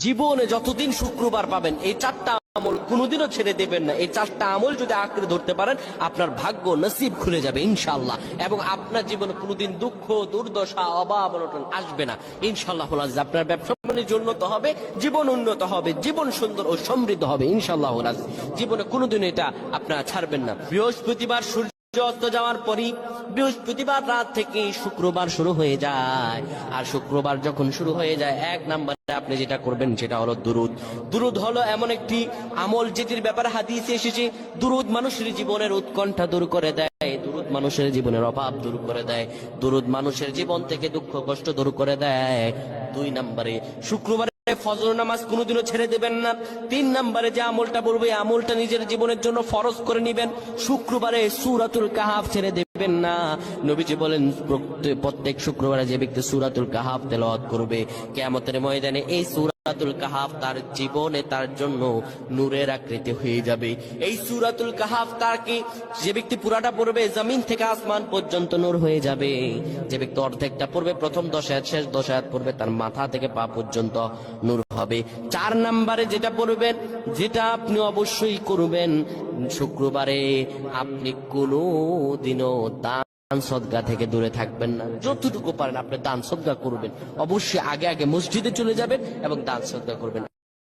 জীবনে যতদিন শুক্রবার পাবেন এই চারটা আমল কোনোদিনও ছেড়ে দেবেন না। এই চারটা আমল যদি আঁকড়ে ধরতে পারেন আপনার ভাগ্য নসিব খুলে যাবে ইনশাআল্লাহ, এবং আপনার জীবনে কোনোদিন দুঃখ দুর্দশা অভাব অনটন আসবে না ইনশাআল্লাহ। আপনার ব্যবসা বাণিজ্য উন্নত হবে, জীবন উন্নত হবে, জীবন সুন্দর ও সমৃদ্ধ হবে ইনশাআল্লাহ। জীবনে কোনোদিন এটা আপনারা ছাড়বেন না। বৃহস্পতিবার সূর্য অস্ত যাওয়ার পরই বৃহস্পতিবার রাত থেকে শুক্রবার শুরু হয়ে যায়। আর শুক্রবার যখন শুরু হয়ে যায়, এক নম্বরে আপনি যেটা করবেন সেটা হলো দুরুদ। দুরুদ হলো এমন একটি আমল যেটির ব্যাপারে হাদিসে এসেছে দুরুদ মানুষের জীবনের উৎকণ্ঠা দূর করে দেয়, দুরুদ মানুষের জীবনের অভাব দূর করে দেয়, দুরুদ মানুষের জীবন থেকে দুঃখ কষ্ট দূর করে দেয়। দুই নম্বরে শুক্রবার ফজর নামাজ কোনোদিনও ছেড়ে দেবেন না। তিন নম্বরে যে আমলটা বলবো এই আমলটা নিজের জীবনের জন্য ফরজ করে নিবেন। শুক্রবারে সূরাতুল কাহাফ ছেড়ে দেবেন না। নবীজি বলেন প্রত্যেক শুক্রবারে যে ব্যক্তি সূরাতুল কাহাফ তেলাওয়াত করবে কিয়ামতের ময়দানে এই সূরাতুল কাহাফ তার জীবনে তার জন্য নূরের আকৃতি হয়ে যাবে। এই সূরাতুল কাহাফ তাকে যে ব্যক্তি পুরাটা পড়বে জমিন থেকে আসমান পর্যন্ত নূর হয়ে যাবে। যে ব্যক্তি অর্ধেকটা পড়বে, প্রথম 10 আয়াত শেষ 10 আয়াত পড়বে, তার মাথা থেকে পা পর্যন্ত নূর হবে। চার নম্বরে যেটা পড়বেন, যেটা আপনি অবশ্যই করবেন শুক্রবারে, আপনি কোনোদিনও দান সদকা থেকে দূরে থাকবেন না। যতটুকু পারেন আপনি দান সদকা করবেন। অবশ্যই আগে আগে মসজিদে চলে যাবেন এবং দান সদকা করবেন।